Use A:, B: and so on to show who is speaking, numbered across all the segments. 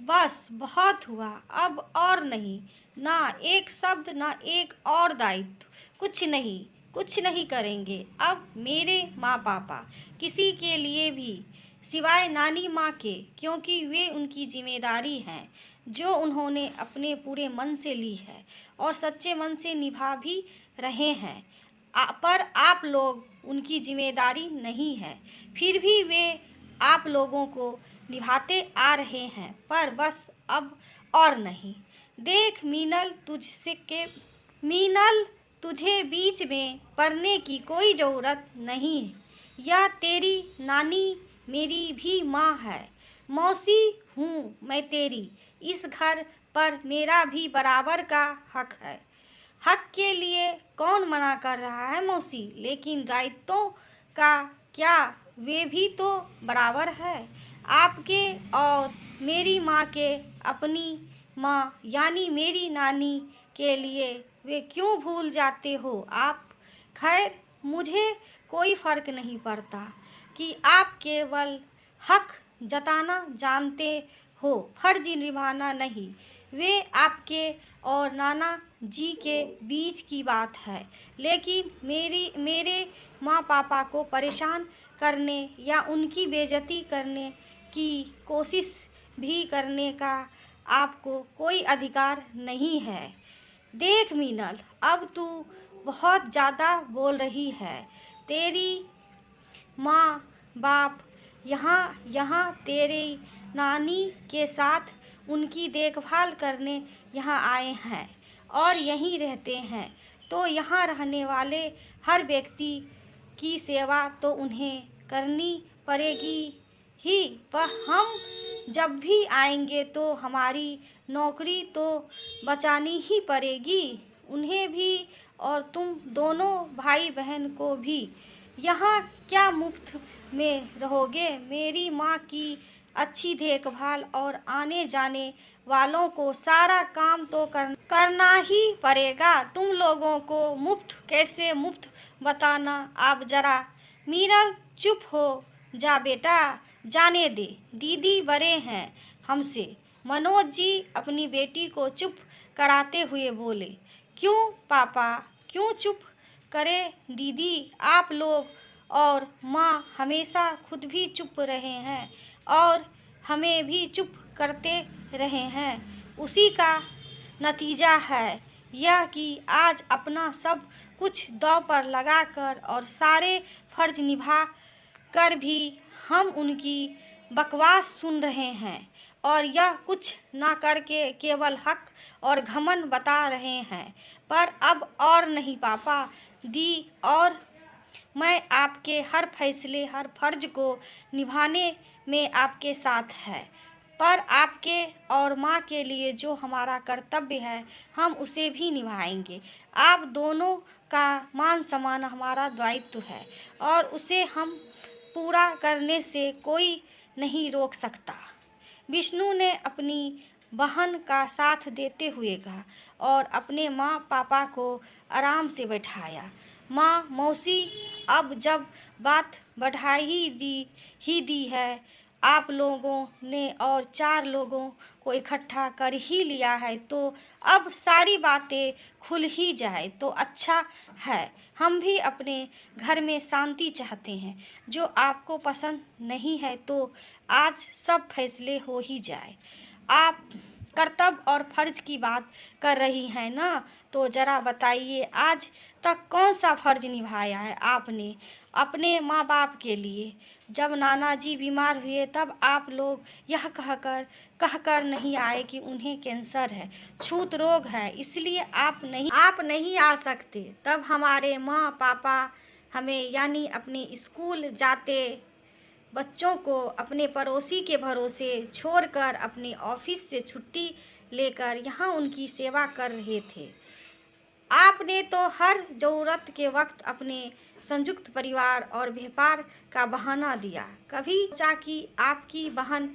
A: बस बहुत हुआ, अब और नहीं। ना एक शब्द, ना एक और दायित्व। कुछ नहीं करेंगे अब मेरे माँ पापा किसी के लिए भी, सिवाय नानी माँ के, क्योंकि वे उनकी जिम्मेदारी हैं जो उन्होंने अपने पूरे मन से ली है और सच्चे मन से निभा भी रहे हैं। पर आप लोग उनकी जिम्मेदारी नहीं है, फिर भी वे आप लोगों को निभाते आ रहे हैं, पर बस अब और नहीं। देख मीनल, तुझे बीच में पड़ने की कोई ज़रूरत नहीं है। यह तेरी नानी मेरी भी माँ है, मौसी हूँ मैं तेरी। इस घर पर मेरा भी बराबर का हक है। हक के लिए कौन मना कर रहा है मौसी, लेकिन दायित्वों का क्या, वे भी तो बराबर है आपके और मेरी माँ के। अपनी माँ यानी मेरी नानी के लिए वे क्यों भूल जाते हो आप। खैर, मुझे कोई फ़र्क नहीं पड़ता कि आप केवल हक जताना जानते हो, फर्ज निभाना नहीं। वे आपके और नाना जी के बीच की बात है, लेकिन मेरे माँ पापा को परेशान करने या उनकी बेइज्जती करने की कोशिश भी करने का आपको कोई अधिकार नहीं है। देख मीनल, अब तू बहुत ज़्यादा बोल रही है। तेरी माँ बाप यहाँ तेरी नानी के साथ उनकी देखभाल करने यहाँ आए हैं और यहीं रहते हैं, तो यहाँ रहने वाले हर व्यक्ति की सेवा तो उन्हें करनी पड़ेगी ही। पर हम जब भी आएंगे तो हमारी नौकरी तो बचानी ही पड़ेगी, उन्हें भी और तुम दोनों भाई बहन को भी। यहाँ क्या मुफ्त में रहोगे? मेरी माँ की अच्छी देखभाल और आने जाने वालों को सारा काम तो करना ही पड़ेगा। तुम लोगों को मुफ्त कैसे मुफ्त बताना आप ज़रा। मीनल, चुप हो जा बेटा, जाने दे, दीदी बड़े हैं हमसे। मनोज जी अपनी बेटी को चुप कराते हुए बोले। क्यों पापा, क्यों चुप करे दीदी? आप लोग और माँ हमेशा खुद भी चुप रहे हैं और हमें भी चुप करते रहे हैं। उसी का नतीजा है यह कि आज अपना सब कुछ दांव पर लगाकर और सारे फर्ज निभा कर भी हम उनकी बकवास सुन रहे हैं और यह कुछ ना करके केवल हक और घमंड बता रहे हैं। पर अब और नहीं पापा दी, और मैं आपके हर फैसले, हर फर्ज को निभाने में आपके साथ है। पर आपके और माँ के लिए जो हमारा कर्तव्य है हम उसे भी निभाएंगे। आप दोनों का मान सम्मान हमारा दायित्व है और उसे हम पूरा करने से कोई नहीं रोक सकता। विष्णु ने अपनी बहन का साथ देते हुए कहा और अपने माँ पापा को आराम से बैठाया। माँ, मौसी, अब जब बात बढ़ा ही दी है, आप लोगों ने और 4 लोगों को इकट्ठा कर ही लिया है, तो अब सारी बातें खुल ही जाए तो अच्छा है। हम भी अपने घर में शांति चाहते हैं। जो आपको पसंद नहीं है तो आज सब फैसले हो ही जाए। आप कर्तव्य और फर्ज की बात कर रही हैं ना, तो ज़रा बताइए आज तक कौन सा फर्ज निभाया है आपने अपने माँ बाप के लिए? जब नाना जी बीमार हुए तब आप लोग यह कहकर नहीं आए कि उन्हें कैंसर है, छूत रोग है, इसलिए आप नहीं आ सकते। तब हमारे माँ पापा हमें यानी अपने स्कूल जाते बच्चों को अपने पड़ोसी के भरोसे छोड़कर अपने ऑफिस से छुट्टी लेकर यहाँ उनकी सेवा कर रहे थे। आपने तो हर ज़रूरत के वक्त अपने संयुक्त परिवार और व्यापार का बहाना दिया। कभी सोचा कि आपकी बहन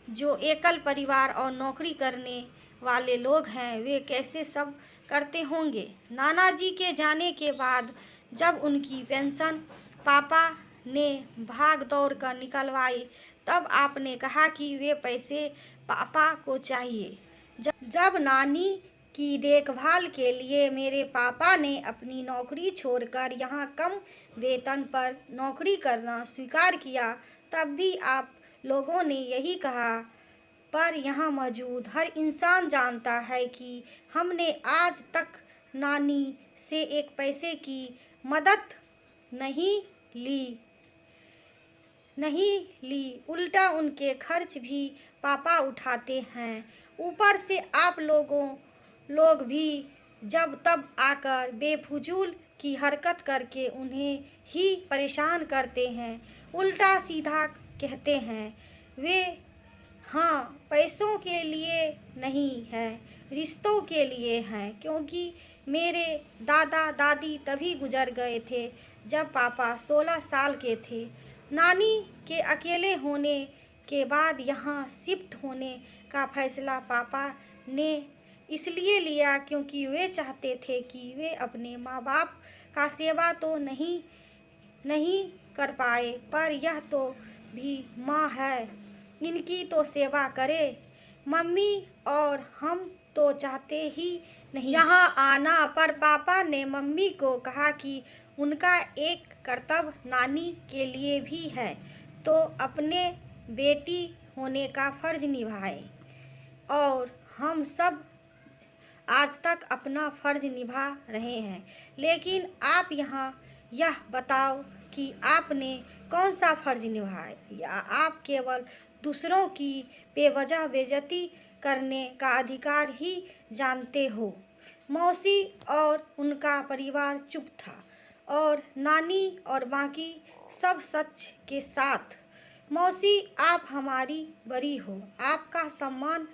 A: जो एकल परिवार और नौकरी करने वाले लोग हैं वे कैसे सब करते होंगे? नाना जी के जाने के बाद जब उनकी पेंशन पापा ने भाग दौड़ कर निकलवाई तब आपने कहा कि वे पैसे पापा को चाहिए। जब नानी की देखभाल के लिए मेरे पापा ने अपनी नौकरी छोड़कर यहाँ कम वेतन पर नौकरी करना स्वीकार किया, तब भी आप लोगों ने यही कहा। पर यहाँ मौजूद हर इंसान जानता है कि हमने आज तक नानी से एक पैसे की मदद नहीं ली। उल्टा उनके खर्च भी पापा उठाते हैं। ऊपर से आप लोग भी जब तब आकर बेफजूल की हरकत करके उन्हें ही परेशान करते हैं। उल्टा सीधा कहते हैं। वे हाँ, पैसों के लिए नहीं है, रिश्तों के लिए हैं, क्योंकि मेरे दादा दादी तभी गुजर गए थे जब पापा 16 साल के थे। नानी के अकेले होने के बाद यहाँ शिफ्ट होने का फैसला पापा ने इसलिए लिया क्योंकि वे चाहते थे कि वे अपने माँ बाप का सेवा तो नहीं कर पाए, पर यह तो भी माँ है, इनकी तो सेवा करे। मम्मी और हम तो चाहते ही नहीं यहाँ आना, पर पापा ने मम्मी को कहा कि उनका एक कर्तव्य नानी के लिए भी है, तो अपने बेटी होने का फर्ज निभाए। और हम सब आज तक अपना फर्ज निभा रहे हैं। लेकिन आप यहाँ यह बताओ कि आपने कौन सा फर्ज निभाया, या आप केवल दूसरों की बेवजह बेइज्जती करने का अधिकार ही जानते हो। मौसी और उनका परिवार चुप था, और नानी और बाकी सब सच के साथ। मौसी, आप हमारी बड़ी हो, आपका सम्मान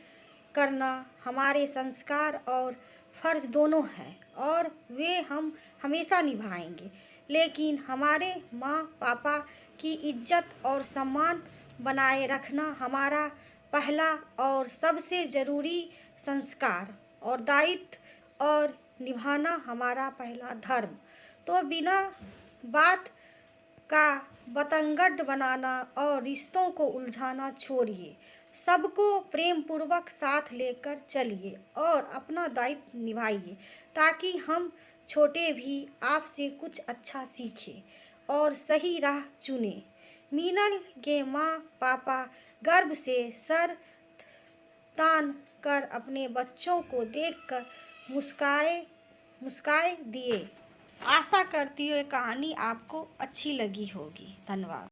A: करना हमारे संस्कार और फर्ज दोनों हैं, और वे हम हमेशा निभाएंगे। लेकिन हमारे माँ पापा की इज्जत और सम्मान बनाए रखना हमारा पहला और सबसे ज़रूरी संस्कार और दायित्व, और निभाना हमारा पहला धर्म। तो बिना बात का बतंगड़ बनाना और रिश्तों को उलझाना छोड़िए। सबको प्रेम पूर्वक साथ लेकर चलिए और अपना दायित्व निभाइए, ताकि हम छोटे भी आपसे कुछ अच्छा सीखें और सही राह चुनें। मीनल के माँ पापा गर्व से सर तान कर अपने बच्चों को देखकर मुस्काए दिए। आशा करती हूँ ये कहानी आपको अच्छी लगी होगी। धन्यवाद।